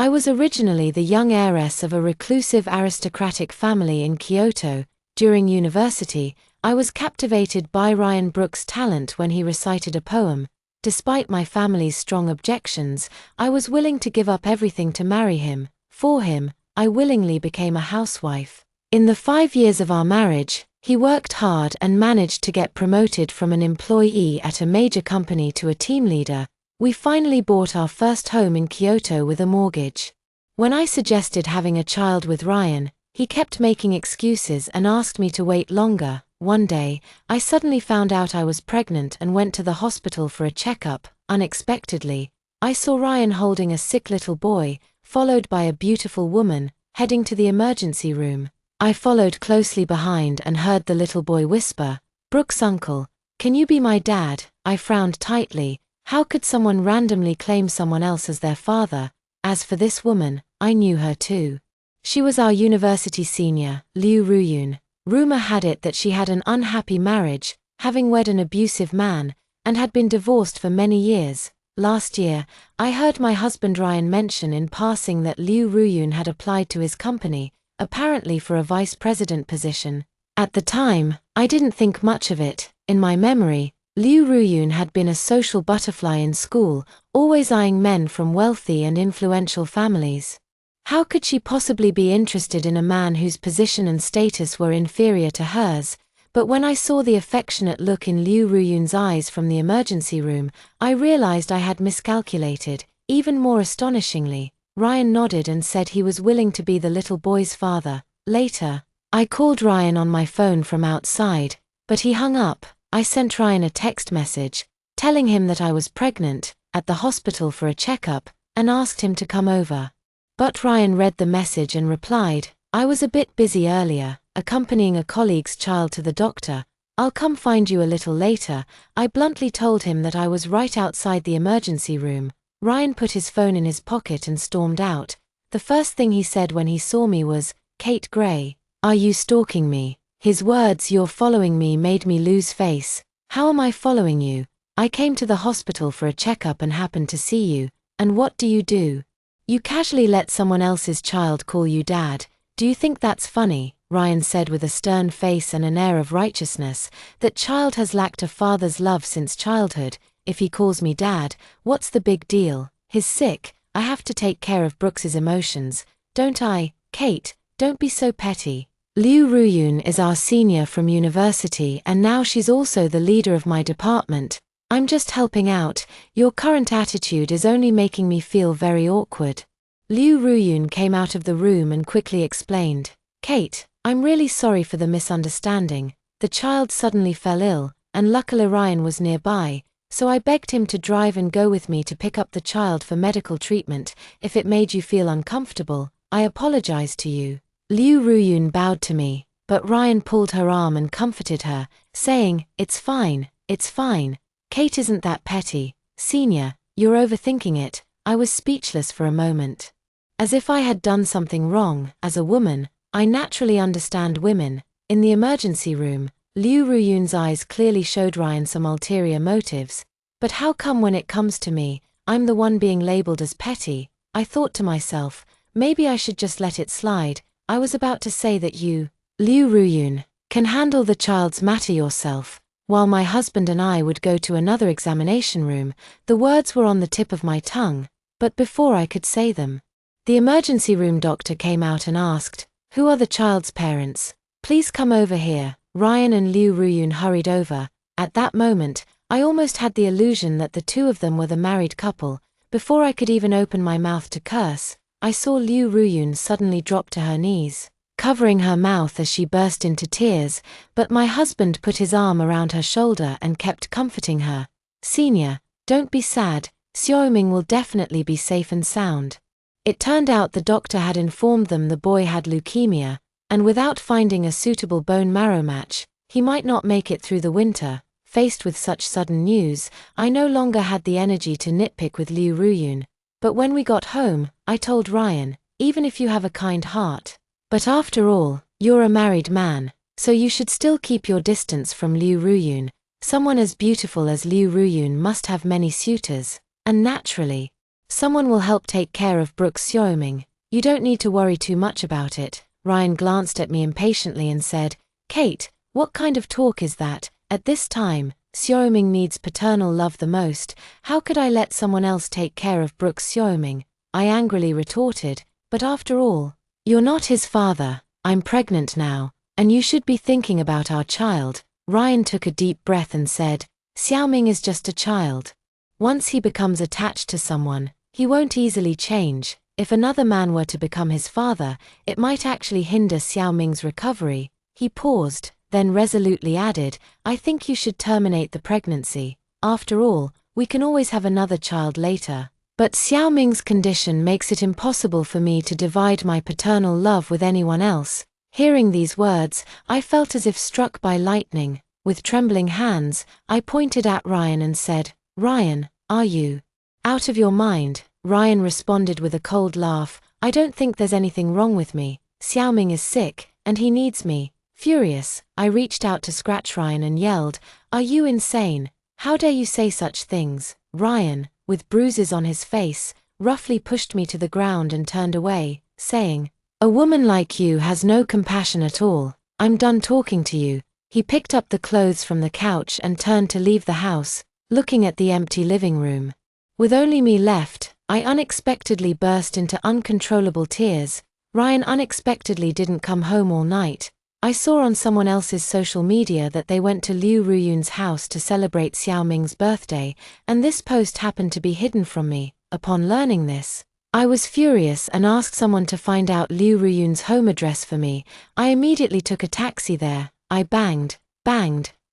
I was originally the young heiress of a reclusive aristocratic family in Kyoto. During university, I was captivated by Ryan Brooks' talent when he recited a poem. Despite my family's strong objections, I was willing to give up everything to marry him. For him, I willingly became a housewife. In the 5 years of our marriage, he worked hard and managed to get promoted from an employee at a major company to a team leader. We finally bought our first home in Kyoto with a mortgage. When I suggested having a child with Ryan, he kept making excuses and asked me to wait longer. One day, I suddenly found out I was pregnant and went to the hospital for a checkup. Unexpectedly, I saw Ryan holding a sick little boy, followed by a beautiful woman, heading to the emergency room. I followed closely behind and heard the little boy whisper, "Brooks' uncle, can you be my dad?" I frowned tightly. How could someone randomly claim someone else as their father? As for this woman, I knew her too. She was our university senior, Liu Ruyun. Rumor had it that she had an unhappy marriage, having wed an abusive man, and had been divorced for many years. Last year, I heard my husband Ryan mention in passing that Liu Ruyun had applied to his company, apparently for a vice president position. At the time, I didn't think much of it. In my memory, Liu Ruyun had been a social butterfly in school, always eyeing men from wealthy and influential families. How could she possibly be interested in a man whose position and status were inferior to hers? But when I saw the affectionate look in Liu Ruyun's eyes from the emergency room, I realized I had miscalculated. Even more astonishingly, Ryan nodded and said he was willing to be the little boy's father. Later, I called Ryan on my phone from outside, but he hung up. I sent Ryan a text message, telling him that I was pregnant, at the hospital for a checkup, and asked him to come over. But Ryan read the message and replied, "I was a bit busy earlier, accompanying a colleague's child to the doctor. I'll come find you a little later." I bluntly told him that I was right outside the emergency room. Ryan put his phone in his pocket and stormed out. The first thing he said when he saw me was, "Kate Gray, are you stalking me?" His words, "You're following me," made me lose face. How am I following you? I came to the hospital for a checkup and happened to see you. And what do? You casually let someone else's child call you dad. Do you think that's funny? Ryan said with a stern face and an air of righteousness. That child has lacked a father's love since childhood. If he calls me dad, what's the big deal? He's sick. I have to take care of Brooks's emotions, don't I? Kate, don't be so petty. Liu Ruyun is our senior from university and now she's also the leader of my department. I'm just helping out. Your current attitude is only making me feel very awkward. Liu Ruyun came out of the room and quickly explained, "Kate, I'm really sorry for the misunderstanding. The child suddenly fell ill, and luckily Ryan was nearby, so I begged him to drive and go with me to pick up the child for medical treatment. If it made you feel uncomfortable, I apologize to you." Liu Ruyun bowed to me, but Ryan pulled her arm and comforted her, saying, "It's fine, it's fine. Kate isn't that petty. Senior, you're overthinking it." I was speechless for a moment. As if I had done something wrong. As a woman, I naturally understand women. In the emergency room, Liu Ruyun's eyes clearly showed Ryan some ulterior motives. But how come when it comes to me, I'm the one being labeled as petty? I thought to myself, maybe I should just let it slide. I was about to say that you, Liu Ruyun, can handle the child's matter yourself, while my husband and I would go to another examination room. The words were on the tip of my tongue, but before I could say them, the emergency room doctor came out and asked, "Who are the child's parents? Please come over here." Ryan and Liu Ruyun hurried over. At that moment, I almost had the illusion that the two of them were the married couple. Before I could even open my mouth to curse, I saw Liu Ruyun suddenly drop to her knees, covering her mouth as she burst into tears, but my husband put his arm around her shoulder and kept comforting her. "Senior, don't be sad, Xiaoming will definitely be safe and sound." It turned out the doctor had informed them the boy had leukemia, and without finding a suitable bone marrow match, he might not make it through the winter. Faced with such sudden news, I no longer had the energy to nitpick with Liu Ruyun. But when we got home, I told Ryan, "Even if you have a kind heart, but after all, you're a married man, so you should still keep your distance from Liu Ruyun. Someone as beautiful as Liu Ruyun must have many suitors, and naturally, Someone will help take care of Brooks Xiaoming. You don't need to worry too much about it. Ryan glanced at me impatiently and said, Kate, what kind of talk is that? At this time, Xiaoming needs paternal love the most. How could I let someone else take care of Brooks Xiaoming? I angrily retorted, but after all, you're not his father. I'm pregnant now, and you should be thinking about our child. Ryan took a deep breath and said, Xiaoming is just a child. Once he becomes attached to someone, he won't easily change. If another man were to become his father, it might actually hinder Xiaoming's recovery. He paused, then resolutely added, I think you should terminate the pregnancy. After all, we can always have another child later. But Xiaoming's condition makes it impossible for me to divide my paternal love with anyone else. Hearing these words, I felt as if struck by lightning. With trembling hands, I pointed at Ryan and said, Ryan, are you out of your mind? Ryan responded with a cold laugh, I don't think there's anything wrong with me. Xiaoming is sick, and he needs me. Furious, I reached out to scratch Ryan and yelled, Are you insane? How dare you say such things? Ryan, with bruises on his face, roughly pushed me to the ground and turned away, saying, A woman like you has no compassion at all. I'm done talking to you. He picked up the clothes from the couch and turned to leave the house, looking at the empty living room. With only me left, I unexpectedly burst into uncontrollable tears. Ryan unexpectedly didn't come home all night. I saw on someone else's social media that they went to Liu Ruyun's house to celebrate Xiaoming's birthday, and this post happened to be hidden from me. Upon learning this, I was furious and asked someone to find out Liu Ruyun's home address for me. I immediately took a taxi there. I banged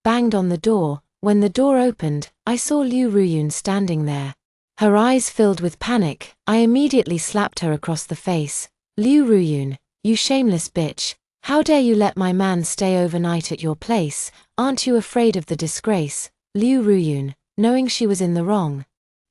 on the door. When the door opened, I saw Liu Ruyun standing there. Her eyes filled with panic. I immediately slapped her across the face. Liu Ruyun, you shameless bitch. How dare you let my man stay overnight at your place? Aren't you afraid of the disgrace? Liu Ruyun, knowing she was in the wrong,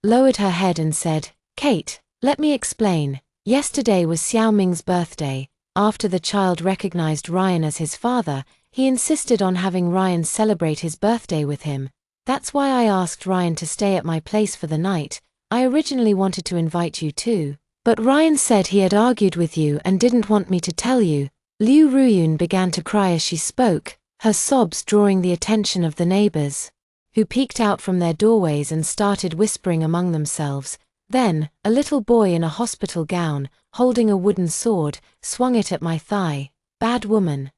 lowered her head and said, Kate, let me explain. Yesterday was Xiaoming's birthday. After the child recognized Ryan as his father, he insisted on having Ryan celebrate his birthday with him. That's why I asked Ryan to stay at my place for the night. I originally wanted to invite you too, but Ryan said he had argued with you and didn't want me to tell you. Liu Ruyun began to cry as she spoke, her sobs drawing the attention of the neighbors, who peeked out from their doorways and started whispering among themselves. Then, a little boy in a hospital gown, holding a wooden sword, swung it at my thigh. Bad woman,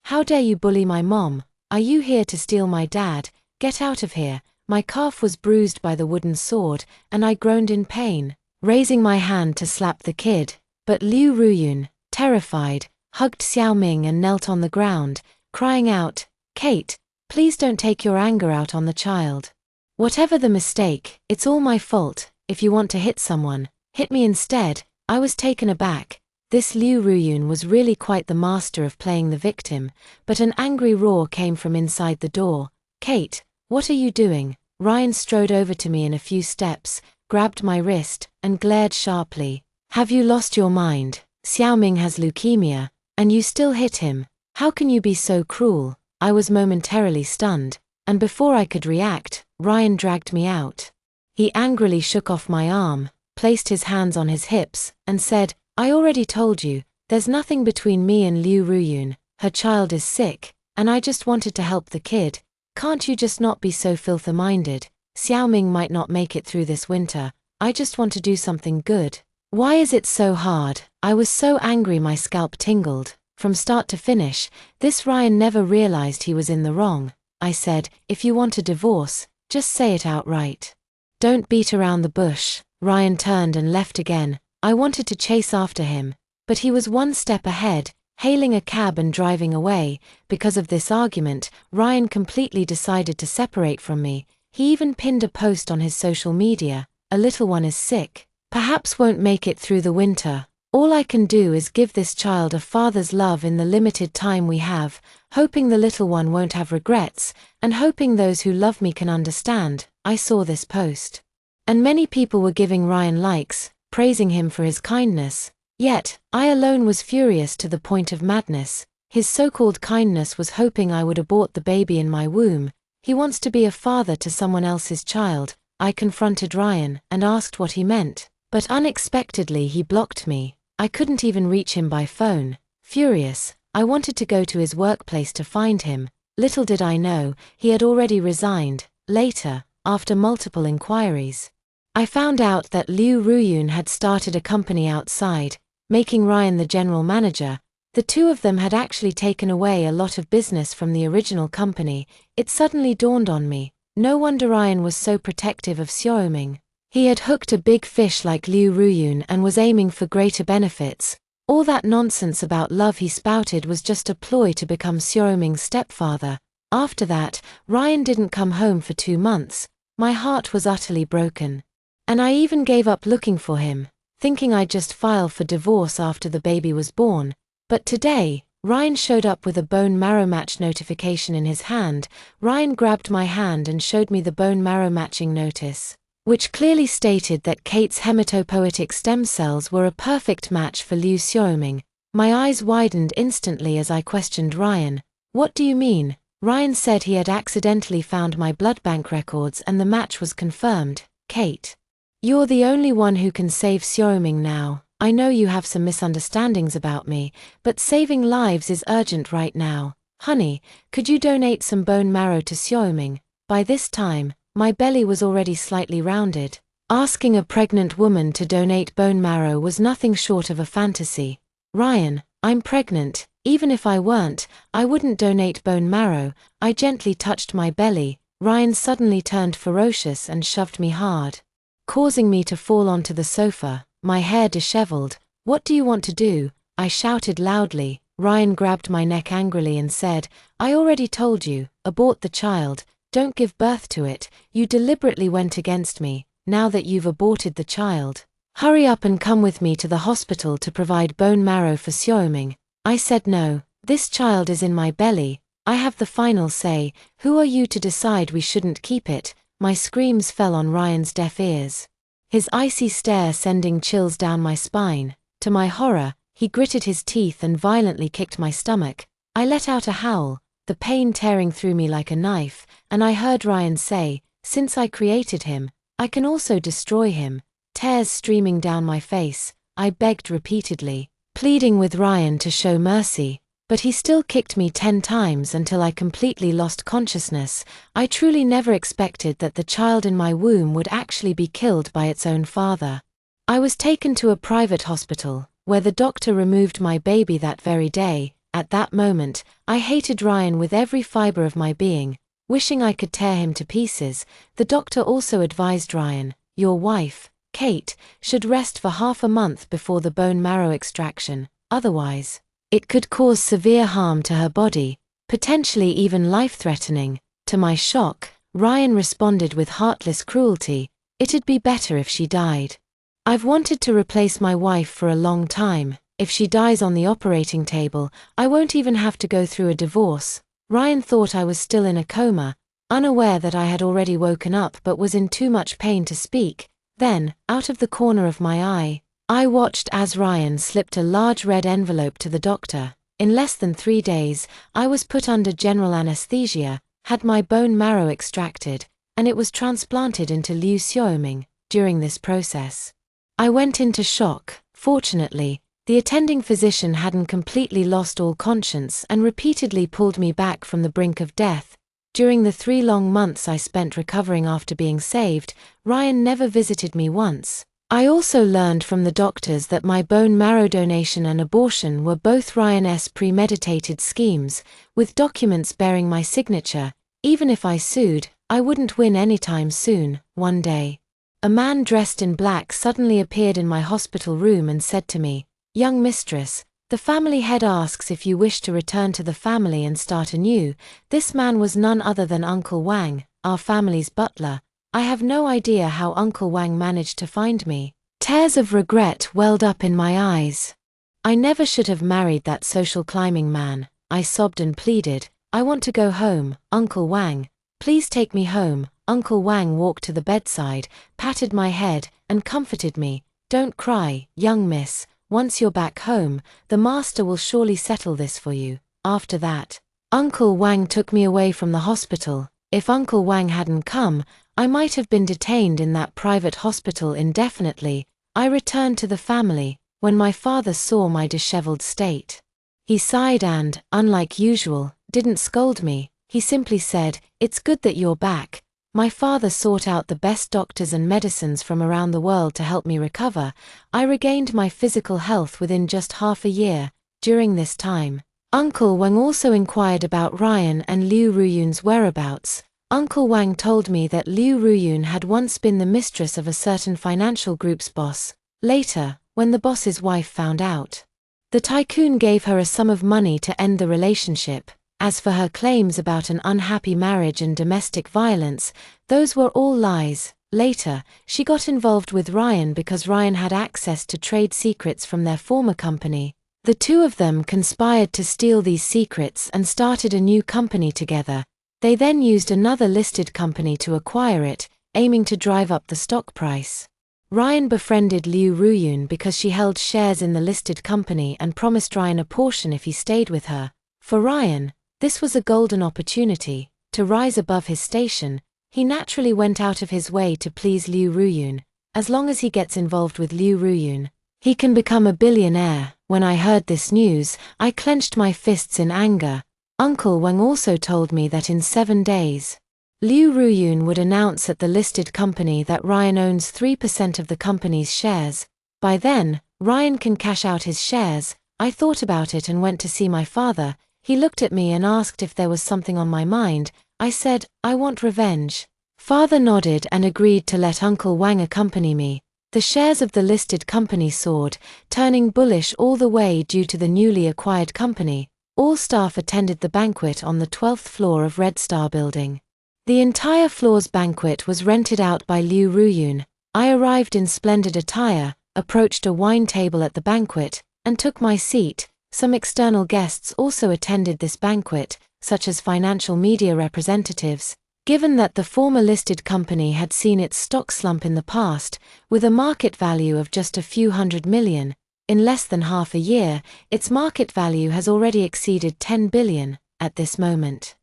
how dare you bully my mom? Are you here to steal my dad? Get out of here. My calf was bruised by the wooden sword, and I groaned in pain, raising my hand to slap the kid. But Liu Ruyun, terrified, hugged Xiaoming and knelt on the ground, crying out, Kate, please don't take your anger out on the child. Whatever the mistake, it's all my fault. If you want to hit someone, hit me instead. I was taken aback. This Liu Ruyun was really quite the master of playing the victim, but an angry roar came from inside the door. Kate, what are you doing? Ryan strode over to me in a few steps, grabbed my wrist, and glared sharply. Have you lost your mind? Xiaoming has leukemia, and you still hit him. How can you be so cruel? I was momentarily stunned, and before I could react, Ryan dragged me out. He angrily shook off my arm, placed his hands on his hips, and said, I already told you, there's nothing between me and Liu Ruyun. Her child is sick, and I just wanted to help the kid. Can't you just not be so filthy-minded? Xiaoming might not make it through this winter. I just want to do something good. Why is it so hard? I was so angry my scalp tingled. From start to finish, this Ryan never realized he was in the wrong. I said, if you want a divorce, just say it outright. Don't beat around the bush. Ryan turned and left again. I wanted to chase after him, but he was one step ahead, hailing a cab and driving away. Because of this argument, Ryan completely decided to separate from me. He even pinned a post on his social media. A little one is sick. Perhaps won't make it through the winter. All I can do is give this child a father's love in the limited time we have, hoping the little one won't have regrets, and hoping those who love me can understand. I saw this post, and many people were giving Ryan likes, praising him for his kindness. Yet, I alone was furious to the point of madness. His so-called kindness was hoping I would abort the baby in my womb. He wants to be a father to someone else's child. I confronted Ryan and asked what he meant, but unexpectedly he blocked me. I couldn't even reach him by phone. Furious, I wanted to go to his workplace to find him. Little did I know, he had already resigned. Later, after multiple inquiries, I found out that Liu Ruyun had started a company outside, making Ryan the general manager. The two of them had actually taken away a lot of business from the original company. It suddenly dawned on me, no wonder Ryan was so protective of Xiaoming. He had hooked a big fish like Liu Ruyun and was aiming for greater benefits. All that nonsense about love he spouted was just a ploy to become Xiaoming's stepfather. After that, Ryan didn't come home for 2 months. My heart was utterly broken. And I even gave up looking for him, thinking I'd just file for divorce after the baby was born. But today, Ryan showed up with a bone marrow match notification in his hand. Ryan grabbed my hand and showed me the bone marrow matching notice, which clearly stated that Kate's hematopoietic stem cells were a perfect match for Liu Xiaoming. My eyes widened instantly as I questioned Ryan. What do you mean? Ryan said he had accidentally found my blood bank records and the match was confirmed. Kate, you're the only one who can save Xiaoming now. I know you have some misunderstandings about me, but saving lives is urgent right now. Honey, could you donate some bone marrow to Xiaoming? By this time, my belly was already slightly rounded. Asking a pregnant woman to donate bone marrow was nothing short of a fantasy. Ryan, I'm pregnant. Even if I weren't, I wouldn't donate bone marrow. I gently touched my belly. Ryan suddenly turned ferocious and shoved me hard, causing me to fall onto the sofa, my hair disheveled. What do you want to do? I shouted loudly. Ryan grabbed my neck angrily and said, I already told you, abort the child, don't give birth to it. You deliberately went against me. Now that you've aborted the child, hurry up and come with me to the hospital to provide bone marrow for Xiaoming. I said no, this child is in my belly. I have the final say. Who are you to decide we shouldn't keep it? My screams fell on Ryan's deaf ears, his icy stare sending chills down my spine. To my horror, he gritted his teeth and violently kicked my stomach. I let out a howl, the pain tearing through me like a knife, and I heard Ryan say, since I created him, I can also destroy him. Tears streaming down my face, I begged repeatedly, pleading with Ryan to show mercy. But he still kicked me 10 times until I completely lost consciousness. I truly never expected that the child in my womb would actually be killed by its own father. I was taken to a private hospital, where the doctor removed my baby that very day. At that moment, I hated Ryan with every fiber of my being, wishing I could tear him to pieces. The doctor also advised Ryan, your wife, Kate, should rest for half a month before the bone marrow extraction, otherwise it could cause severe harm to her body, potentially even life-threatening. To my shock, Ryan responded with heartless cruelty, it'd be better if she died. I've wanted to replace my wife for a long time. If she dies on the operating table, I won't even have to go through a divorce. Ryan thought I was still in a coma, unaware that I had already woken up but was in too much pain to speak. Then, out of the corner of my eye, I watched as Ryan slipped a large red envelope to the doctor. In less than 3 days, I was put under general anesthesia, had my bone marrow extracted, and it was transplanted into Liu Xiaoming. During this process, I went into shock. Fortunately, the attending physician hadn't completely lost all conscience and repeatedly pulled me back from the brink of death. During the 3 long months I spent recovering after being saved, Ryan never visited me once. I also learned from the doctors that my bone marrow donation and abortion were both Ryan's premeditated schemes, with documents bearing my signature. Even if I sued, I wouldn't win anytime soon. One day, a man dressed in black suddenly appeared in my hospital room and said to me, young mistress, the family head asks if you wish to return to the family and start anew. This man was none other than Uncle Wang, our family's butler. I have no idea how Uncle Wang managed to find me. Tears of regret welled up in my eyes. I never should have married that social climbing man. I sobbed and pleaded, I want to go home, Uncle Wang. Please take me home. Uncle Wang walked to the bedside, patted my head, and comforted me. Don't cry, young miss. Once you're back home, the master will surely settle this for you. After that, Uncle Wang took me away from the hospital. If Uncle Wang hadn't come, I might have been detained in that private hospital indefinitely. I returned to the family when my father saw my disheveled state. He sighed and, unlike usual, didn't scold me. He simply said, "It's good that you're back." My father sought out the best doctors and medicines from around the world to help me recover. I regained my physical health within just half a year. During this time, Uncle Wang also inquired about Ryan and Liu Ruyun's whereabouts. Uncle Wang told me that Liu Ruyun had once been the mistress of a certain financial group's boss. Later, when the boss's wife found out, the tycoon gave her a sum of money to end the relationship. As for her claims about an unhappy marriage and domestic violence, those were all lies. Later, she got involved with Ryan because Ryan had access to trade secrets from their former company. The two of them conspired to steal these secrets and started a new company together. They then used another listed company to acquire it, aiming to drive up the stock price. Ryan befriended Liu Ruyun because she held shares in the listed company and promised Ryan a portion if he stayed with her. For Ryan, this was a golden opportunity to rise above his station. He naturally went out of his way to please Liu Ruyun. As long as he gets involved with Liu Ruyun, he can become a billionaire. When I heard this news, I clenched my fists in anger. Uncle Wang also told me that in 7 days, Liu Ruyun would announce at the listed company that Ryan owns 3% of the company's shares. By then, Ryan can cash out his shares. I thought about it and went to see my father. He looked at me and asked if there was something on my mind. I said, "I want revenge." Father nodded and agreed to let Uncle Wang accompany me. The shares of the listed company soared, turning bullish all the way due to the newly acquired company. All staff attended the banquet on the 12th floor of Red Star Building. The entire floor's banquet was rented out by Liu Ruyun. I arrived in splendid attire, approached a wine table at the banquet, and took my seat. Some external guests also attended this banquet, such as financial media representatives. Given that the former listed company had seen its stock slump in the past, with a market value of just a few $100 million, in less than half a year, its market value has already exceeded $10 billion at this moment.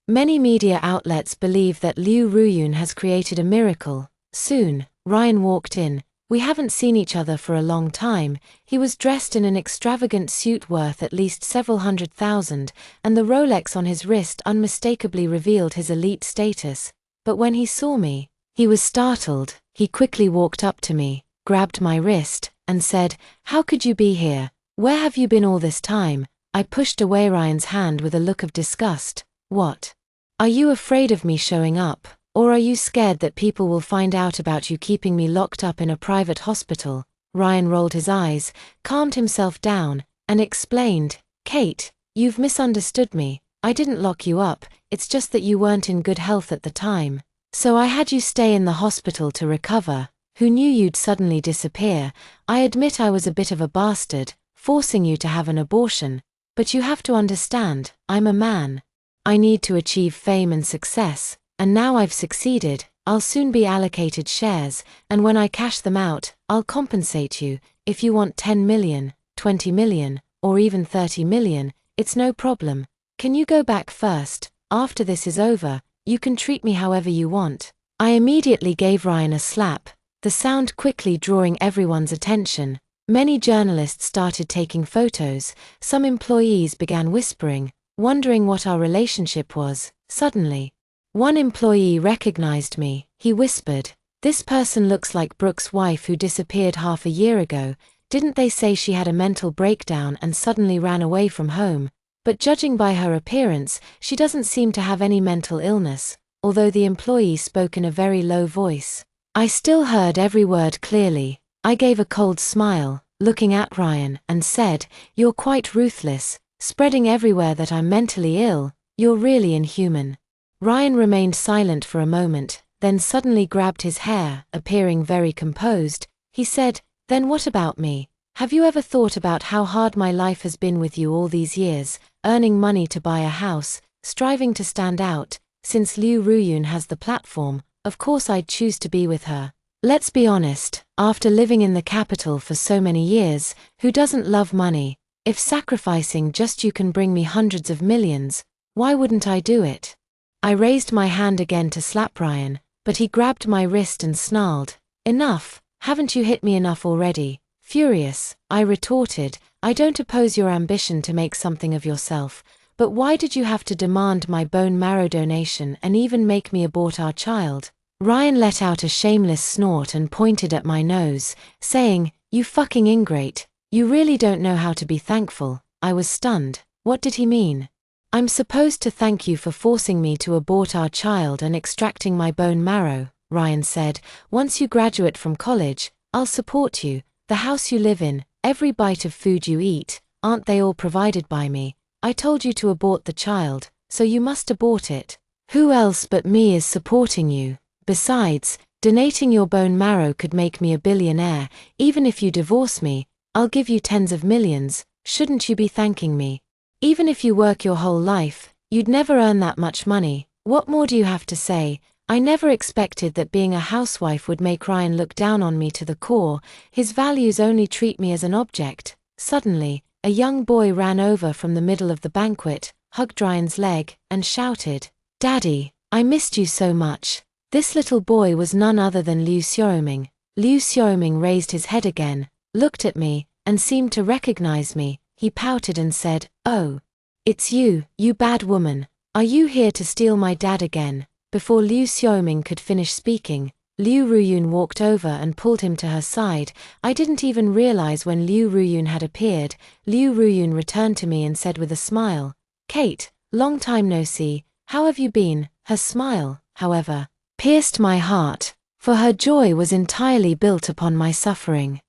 Many media outlets believe that Liu Ruyun has created a miracle. Soon, Ryan walked in. We haven't seen each other for a long time. He was dressed in an extravagant suit worth at least several $100,000, and the Rolex on his wrist unmistakably revealed his elite status. But when he saw me, he was startled. He quickly walked up to me, grabbed my wrist, and said, "How could you be here? Where have you been all this time?" I pushed away Ryan's hand with a look of disgust. "What? Are you afraid of me showing up? Or are you scared that people will find out about you keeping me locked up in a private hospital?" Ryan rolled his eyes, calmed himself down, and explained, "Kate, you've misunderstood me. I didn't lock you up, it's just that you weren't in good health at the time. So I had you stay in the hospital to recover. Who knew you'd suddenly disappear? I admit I was a bit of a bastard, forcing you to have an abortion. But you have to understand, I'm a man. I need to achieve fame and success. And now I've succeeded. I'll soon be allocated shares, and when I cash them out, I'll compensate you. If you want 10 million, 20 million, or even 30 million, it's no problem. Can you go back first? After this is over, you can treat me however you want." I immediately gave Ryan a slap, the sound quickly drawing everyone's attention. Many journalists started taking photos. Some employees began whispering, wondering what our relationship was. Suddenly, one employee recognized me. He whispered, "This person looks like Brooke's wife who disappeared half a year ago. Didn't they say she had a mental breakdown and suddenly ran away from home? But judging by her appearance, she doesn't seem to have any mental illness," although the employee spoke in a very low voice. I still heard every word clearly. I gave a cold smile, looking at Ryan, and said, "You're quite ruthless, spreading everywhere that I'm mentally ill. You're really inhuman." Ryan remained silent for a moment, then suddenly grabbed his hair, appearing very composed. He said, "Then what about me? Have you ever thought about how hard my life has been with you all these years, earning money to buy a house, striving to stand out? Since Liu Ruyun has the platform, of course I'd choose to be with her. Let's be honest, after living in the capital for so many years, who doesn't love money? If sacrificing just you can bring me hundreds of millions, why wouldn't I do it?" I raised my hand again to slap Ryan. but he grabbed my wrist and snarled, "Enough, haven't you hit me enough already?" Furious, I retorted, "I don't oppose your ambition to make something of yourself, but why did you have to demand my bone marrow donation and even make me abort our child?" Ryan let out a shameless snort and pointed at my nose, saying, "You fucking ingrate, you really don't know how to be thankful." I was stunned. What did he mean? "I'm supposed to thank you for forcing me to abort our child and extracting my bone marrow," Ryan said. "Once you graduate from college, I'll support you. The house you live in, every bite of food you eat, aren't they all provided by me? I told you to abort the child, so you must abort it. Who else but me is supporting you? Besides, donating your bone marrow could make me a billionaire. Even if you divorce me, I'll give you tens of millions. Shouldn't you be thanking me? Even if you work your whole life, you'd never earn that much money. What more do you have to say?" I never expected that being a housewife would make Ryan look down on me to the core. His values only treat me as an object. Suddenly, a young boy ran over from the middle of the banquet, hugged Ryan's leg, and shouted, "Daddy, I missed you so much." This little boy was none other than Liu Xiaoming. Liu Xiaoming raised his head again, looked at me, and seemed to recognize me. He pouted and said, "Oh, it's you, you bad woman. Are you here to steal my dad again?" Before Liu Xiaoming could finish speaking, Liu Ruyun walked over and pulled him to her side. I didn't even realize when Liu Ruyun had appeared. Liu Ruyun returned to me and said with a smile, "Kate, long time no see, how have you been?" Her smile, however, pierced my heart, for her joy was entirely built upon my suffering.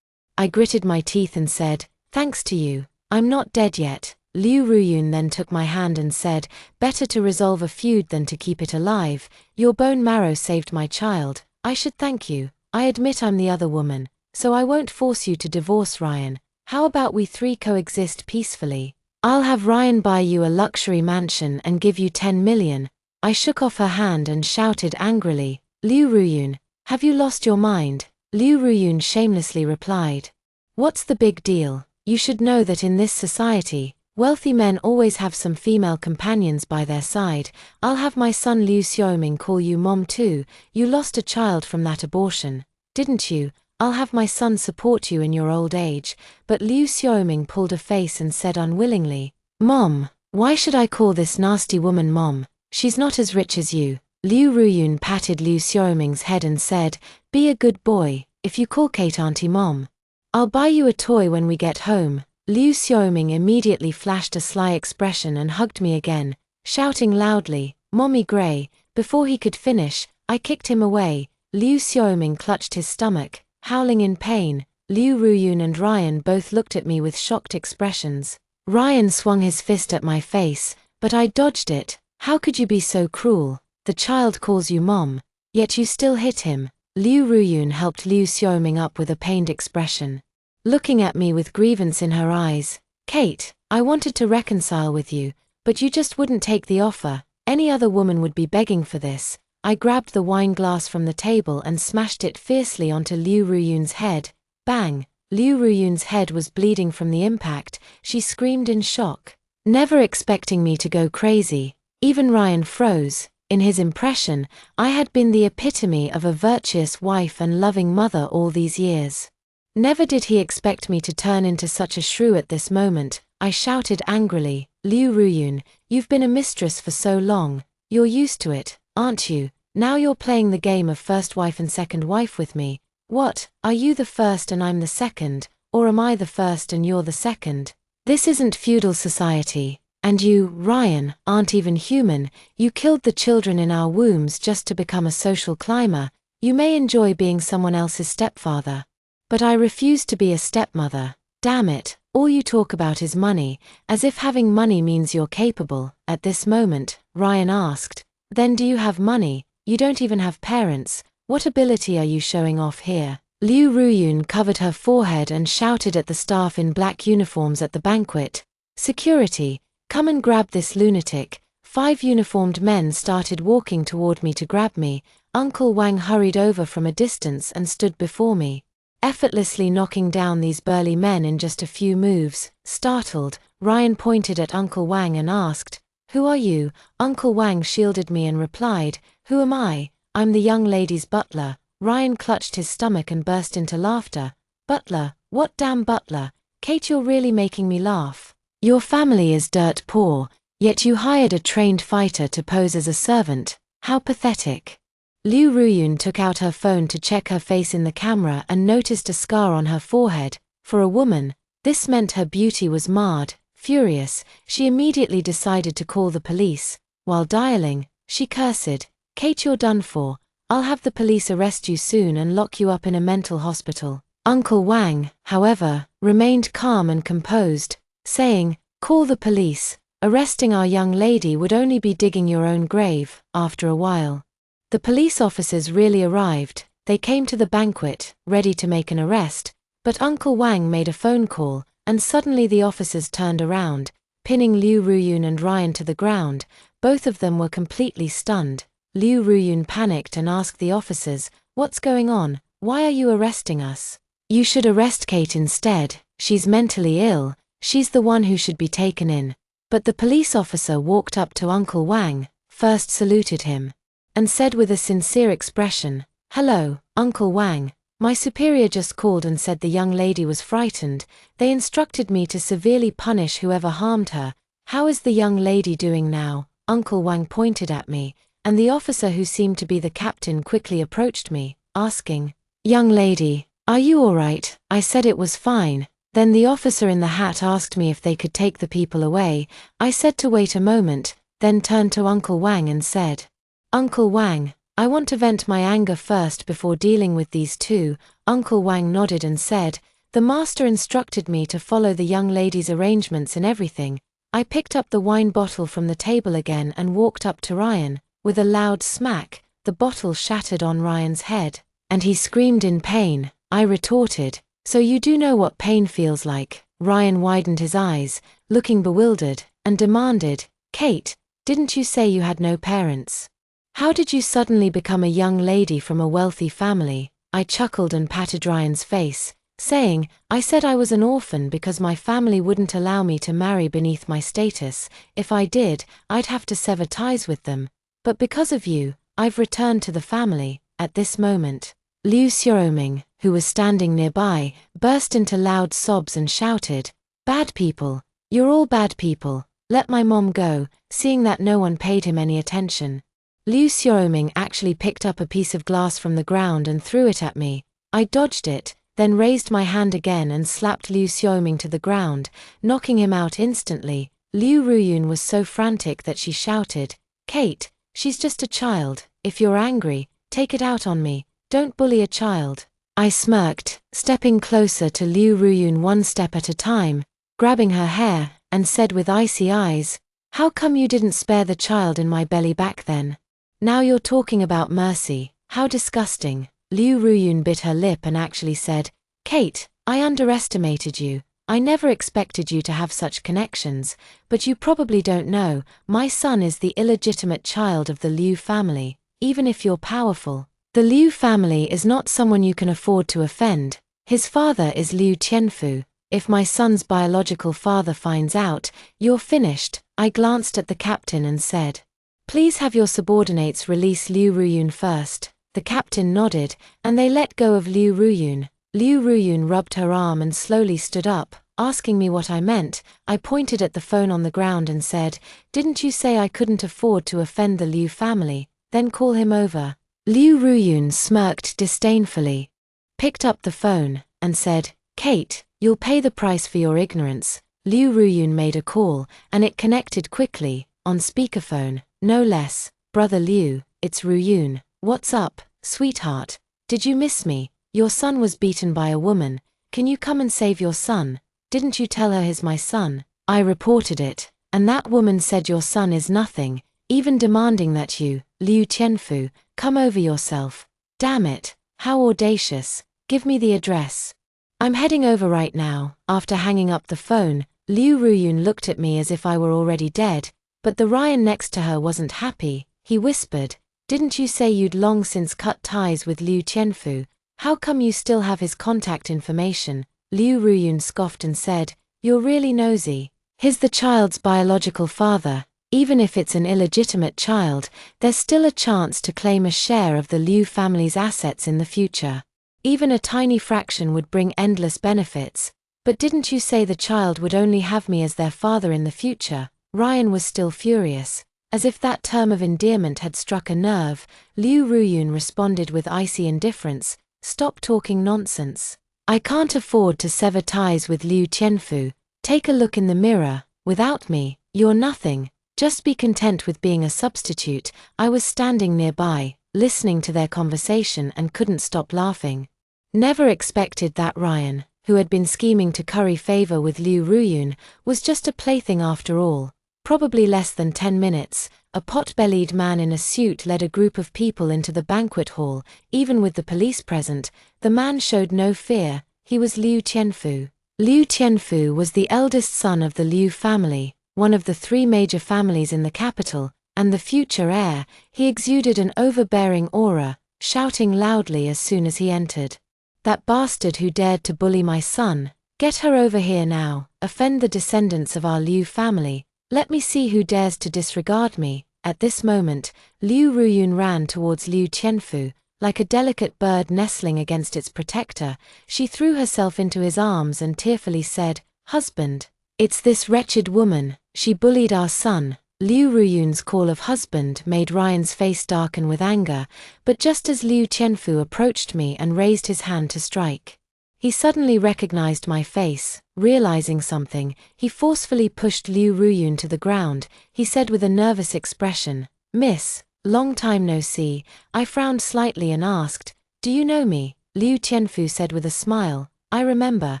I gritted my teeth and said, "Thanks to you, I'm not dead yet." Liu Ruyun then took my hand and said, "Better to resolve a feud than to keep it alive. Your bone marrow saved my child. I should thank you. I admit I'm the other woman, so I won't force you to divorce Ryan. How about we three coexist peacefully? I'll have Ryan buy you a luxury mansion and give you 10 million. I shook off her hand and shouted angrily, "Liu Ruyun, have you lost your mind?" Liu Ruyun shamelessly replied, "What's the big deal? You should know that in this society, wealthy men always have some female companions by their side. I'll have my son Liu Xiaoming call you mom too. You lost a child from that abortion, didn't you? I'll have my son support you in your old age." But Liu Xiaoming pulled a face and said unwillingly, "Mom, why should I call this nasty woman mom? She's not as rich as you." Liu Ruyun patted Liu Xiaoming's head and said, "Be a good boy. If you call Kate auntie mom, I'll buy you a toy when we get home." Liu Xiaoming immediately flashed a sly expression and hugged me again, shouting loudly, "Mommy Gray." Before he could finish, I kicked him away. Liu Xiaoming clutched his stomach, howling in pain. Liu Ruyun and Ryan both looked at me with shocked expressions. Ryan swung his fist at my face, but I dodged it. "How could you be so cruel? The child calls you mom, yet you still hit him." Liu Ruyun helped Liu Xiaoming up with a pained expression, looking at me with grievance in her eyes. "Kate, I wanted to reconcile with you, but you just wouldn't take the offer. Any other woman would be begging for this." I grabbed the wine glass from the table and smashed it fiercely onto Liu Ruyun's head. Bang! Liu Ruyun's head was bleeding from the impact. She screamed in shock, never expecting me to go crazy. Even Ryan froze. In his impression, I had been the epitome of a virtuous wife and loving mother all these years. Never did he expect me to turn into such a shrew at this moment. I shouted angrily, "Liu Ruyun, you've been a mistress for so long. You're used to it, aren't you? Now you're playing the game of first wife and second wife with me. What, are you the first and I'm the second, or am I the first and you're the second? This isn't feudal society. And you, Ryan, aren't even human. You killed the children in our wombs just to become a social climber. You may enjoy being someone else's stepfather, but I refuse to be a stepmother. Damn it, all you talk about is money, as if having money means you're capable." At this moment, Ryan asked, "Then do you have money? You don't even have parents. What ability are you showing off here?" Liu Ruyun covered her forehead and shouted at the staff in black uniforms at the banquet, "Security, come and grab this lunatic." 5 uniformed men started walking toward me to grab me. Uncle Wang hurried over from a distance and stood before me, effortlessly knocking down these burly men in just a few moves. Startled, Ryan pointed at Uncle Wang and asked, "Who are you?" Uncle Wang shielded me and replied, "Who am I? I'm the young lady's butler." Ryan clutched his stomach and burst into laughter. "Butler? What damn butler? Kate, you're really making me laugh. Your family is dirt poor, yet you hired a trained fighter to pose as a servant. How pathetic." Liu Ruyun took out her phone to check her face in the camera and noticed a scar on her forehead. For a woman, this meant her beauty was marred. Furious, she immediately decided to call the police. While dialing, she cursed, "Kate, you're done for. I'll have the police arrest you soon and lock you up in a mental hospital." Uncle Wang, however, remained calm and composed, saying, "Call the police. Arresting our young lady would only be digging your own grave." After a while, the police officers really arrived. They came to the banquet, ready to make an arrest, but Uncle Wang made a phone call, and suddenly the officers turned around, pinning Liu Ruyun and Ryan to the ground. Both of them were completely stunned. Liu Ruyun panicked and asked the officers, "What's going on? Why are you arresting us? You should arrest Kate instead. She's mentally ill. She's the one who should be taken in." But the police officer walked up to Uncle Wang, first saluted him, and said with a sincere expression, "Hello, Uncle Wang. My superior just called and said the young lady was frightened. They instructed me to severely punish whoever harmed her. How is the young lady doing now?" Uncle Wang pointed at me, and the officer who seemed to be the captain quickly approached me, asking, "Young lady, are you all right?" I said it was fine. Then the officer in the hat asked me if they could take the people away. I said to wait a moment, then turned to Uncle Wang and said, "Uncle Wang, I want to vent my anger first before dealing with these two." Uncle Wang nodded and said, "The master instructed me to follow the young lady's arrangements and everything." I picked up the wine bottle from the table again and walked up to Ryan. With a loud smack, the bottle shattered on Ryan's head, and he screamed in pain. I retorted, "So you do know what pain feels like?" Ryan widened his eyes, looking bewildered, and demanded, "Kate, didn't you say you had no parents? How did you suddenly become a young lady from a wealthy family?" I chuckled and patted Ryan's face, saying, "I said I was an orphan because my family wouldn't allow me to marry beneath my status. If I did, I'd have to sever ties with them. But because of you, I've returned to the family." At this moment, Liu Xiaoming, who was standing nearby, burst into loud sobs and shouted, "Bad people! You're all bad people! Let my mom go." Seeing that no one paid him any attention, Liu Xiaoming actually picked up a piece of glass from the ground and threw it at me. I dodged it, then raised my hand again and slapped Liu Xiaoming to the ground, knocking him out instantly. Liu Ruyun was so frantic that she shouted, "Kate, she's just a child. If you're angry, take it out on me. Don't bully a child." I smirked, stepping closer to Liu Ruyun one step at a time, grabbing her hair, and said with icy eyes, "How come you didn't spare the child in my belly back then? Now you're talking about mercy. How disgusting." Liu Ruyun bit her lip and actually said, "Kate, I underestimated you. I never expected you to have such connections, but you probably don't know, my son is the illegitimate child of the Liu family. Even if you're powerful, the Liu family is not someone you can afford to offend. His father is Liu Tianfu. If my son's biological father finds out, you're finished." I glanced at the captain and said, "Please have your subordinates release Liu Ruyun first." The captain nodded, and they let go of Liu Ruyun. Liu Ruyun rubbed her arm and slowly stood up, asking me what I meant. I pointed at the phone on the ground and said, "Didn't you say I couldn't afford to offend the Liu family? Then call him over." Liu Ruyun smirked disdainfully, picked up the phone, and said, "Kate, you'll pay the price for your ignorance." Liu Ruyun made a call, and it connected quickly, on speakerphone, no less. "Brother Liu, it's Ruyun. What's up, sweetheart? Did you miss me? Your son was beaten by a woman. Can you come and save your son? Didn't you tell her he's my son?" I reported it, and that woman said your son is nothing, even demanding that you, Liu Tianfu, come over yourself. Damn it, how audacious. Give me the address. I'm heading over right now. After hanging up the phone, Liu Ruyun looked at me as if I were already dead, but the Ryan next to her wasn't happy. He whispered, "Didn't you say you'd long since cut ties with Liu Tianfu? How come you still have his contact information?" Liu Ruyun scoffed and said, "You're really nosy. He's the child's biological father. Even if it's an illegitimate child, there's still a chance to claim a share of the Liu family's assets in the future. Even a tiny fraction would bring endless benefits. But didn't you say the child would only have me as their father in the future? Ryan was still furious. As if that term of endearment had struck a nerve, Liu Ruyun responded with icy indifference, "Stop talking nonsense. I can't afford to sever ties with Liu Qianfu. Take a look in the mirror. Without me, you're nothing. Just be content with being a substitute." I was standing nearby, listening to their conversation and couldn't stop laughing. Never expected that Ryan, who had been scheming to curry favor with Liu Ruyun, was just a plaything after all. Probably less than 10 minutes, a pot-bellied man in a suit led a group of people into the banquet hall. Even with the police present, the man showed no fear. He was Liu Qianfu. Liu Qianfu was the eldest son of the Liu family, one of the 3 major families in the capital, and the future heir. He exuded an overbearing aura, shouting loudly as soon as he entered, "That bastard who dared to bully my son, get her over here now, offend the descendants of our Liu family. Let me see who dares to disregard me." At this moment, Liu Ruyun ran towards Liu Qianfu. Like a delicate bird nestling against its protector, she threw herself into his arms and tearfully said, "Husband, it's this wretched woman, she bullied our son." Liu Ruyun's call of husband made Ryan's face darken with anger, but just as Liu Qianfu approached me and raised his hand to strike, he suddenly recognized my face. Realizing something, he forcefully pushed Liu Ruyun to the ground. He said with a nervous expression, "Miss, long time no see." I frowned slightly and asked, "Do you know me?" Liu Qianfu said with a smile, "I remember,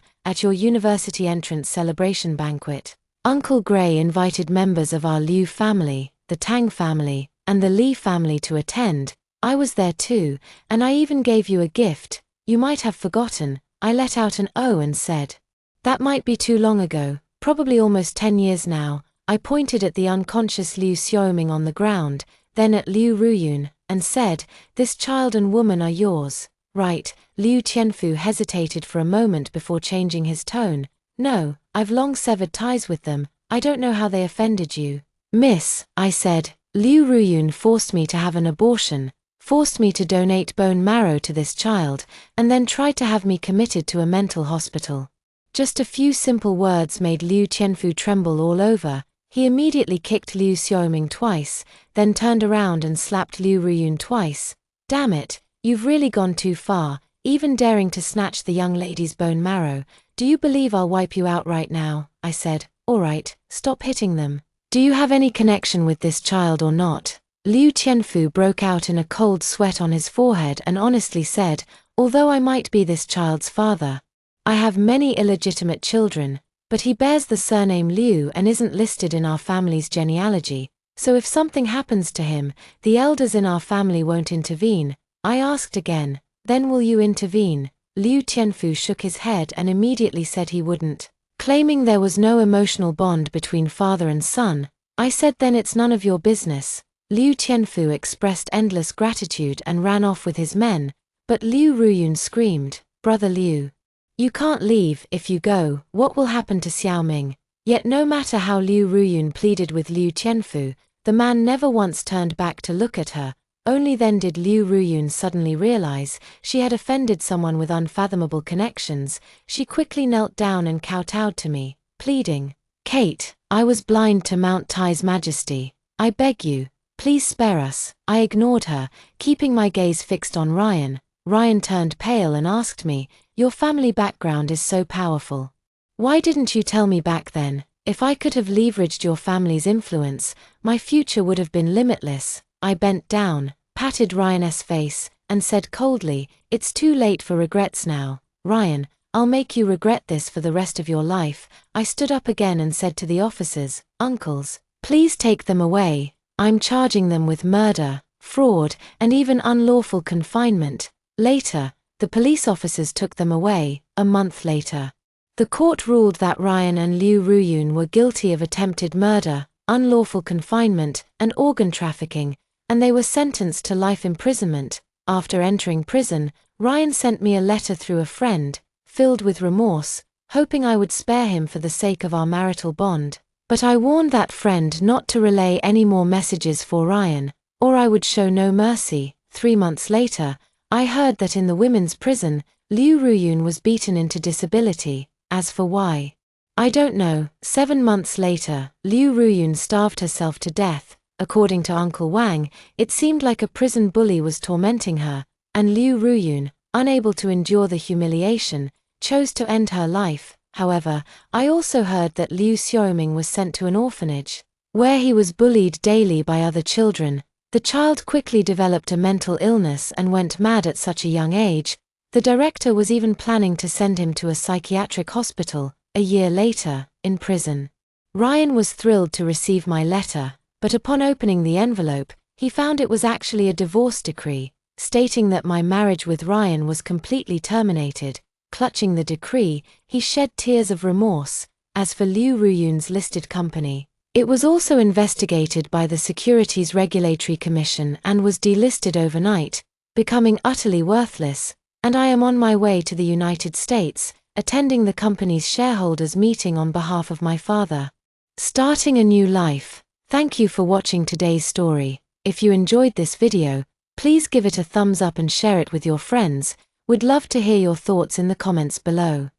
at your university entrance celebration banquet. Uncle Gray invited members of our Liu family, the Tang family, and the Li family to attend. I was there too, and I even gave you a gift. You might have forgotten." I let out an "oh" and said, "That might be too long ago, probably almost 10 years now." I pointed at the unconscious Liu Xiaoming on the ground, then at Liu Ruyun, and said, "This child and woman are yours, right?" Liu Qianfu hesitated for a moment before changing his tone. "No, I've long severed ties with them. I don't know how they offended you." "Miss," I said, "Liu Ruyun forced me to have an abortion, forced me to donate bone marrow to this child, and then tried to have me committed to a mental hospital." Just a few simple words made Liu Qianfu tremble all over. He immediately kicked Liu Xiaoming twice, then turned around and slapped Liu Ruyun twice. "Damn it, you've really gone too far, even daring to snatch the young lady's bone marrow. Do you believe I'll wipe you out right now?" I said. "All right, stop hitting them. Do you have any connection with this child or not?" Liu Qianfu broke out in a cold sweat on his forehead and honestly said, "Although I might be this child's father, I have many illegitimate children, but he bears the surname Liu and isn't listed in our family's genealogy, so if something happens to him, the elders in our family won't intervene." I asked again, "Then will you intervene?" Liu Qianfu shook his head and immediately said he wouldn't, claiming there was no emotional bond between father and son. I said, "Then it's none of your business." Liu Qianfu expressed endless gratitude and ran off with his men, but Liu Ruyun screamed, "Brother Liu, you can't leave. If you go, what will happen to Xiaoming?" Yet no matter how Liu Ruyun pleaded with Liu Qianfu, the man never once turned back to look at her. Only then did Liu Ruyun suddenly realize she had offended someone with unfathomable connections. She quickly knelt down and kowtowed to me, pleading, "Kate, I was blind to Mount Tai's majesty. I beg you, please spare us." I ignored her, keeping my gaze fixed on Ryan. Ryan turned pale and asked me, "Your family background is so powerful. Why didn't you tell me back then? If I could have leveraged your family's influence, my future would have been limitless." I bent down, patted Ryan's face, and said coldly, "It's too late for regrets now. Ryan, I'll make you regret this for the rest of your life." I stood up again and said to the officers, "Uncles, please take them away. I'm charging them with murder, fraud, and even unlawful confinement." Later, the police officers took them away. A month later, the court ruled that Ryan and Liu Ruyun were guilty of attempted murder, unlawful confinement, and organ trafficking, and they were sentenced to life imprisonment. After entering prison, Ryan sent me a letter through a friend, filled with remorse, hoping I would spare him for the sake of our marital bond. But I warned that friend not to relay any more messages for Ryan, or I would show no mercy. 3 months later, I heard that in the women's prison, Liu Ruyun was beaten into disability. As for why, I don't know. 7 months later, Liu Ruyun starved herself to death. According to Uncle Wang, it seemed like a prison bully was tormenting her, and Liu Ruyun, unable to endure the humiliation, chose to end her life. However, I also heard that Liu Xiaoming was sent to an orphanage, where he was bullied daily by other children. The child quickly developed a mental illness and went mad at such a young age. The director was even planning to send him to a psychiatric hospital. A year later, in prison, Ryan was thrilled to receive my letter, but upon opening the envelope, he found it was actually a divorce decree, stating that my marriage with Ryan was completely terminated. Clutching the decree, he shed tears of remorse. As for Liu Ruyun's listed company, it was also investigated by the Securities Regulatory Commission and was delisted overnight, becoming utterly worthless, and I am on my way to the United States, attending the company's shareholders meeting on behalf of my father. Starting a new life. Thank you for watching today's story. If you enjoyed this video, please give it a thumbs up and share it with your friends. We'd love to hear your thoughts in the comments below.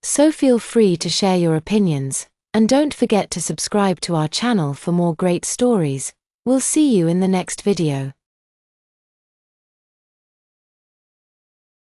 So feel free to share your opinions, and don't forget to subscribe to our channel for more great stories. We'll see you in the next video.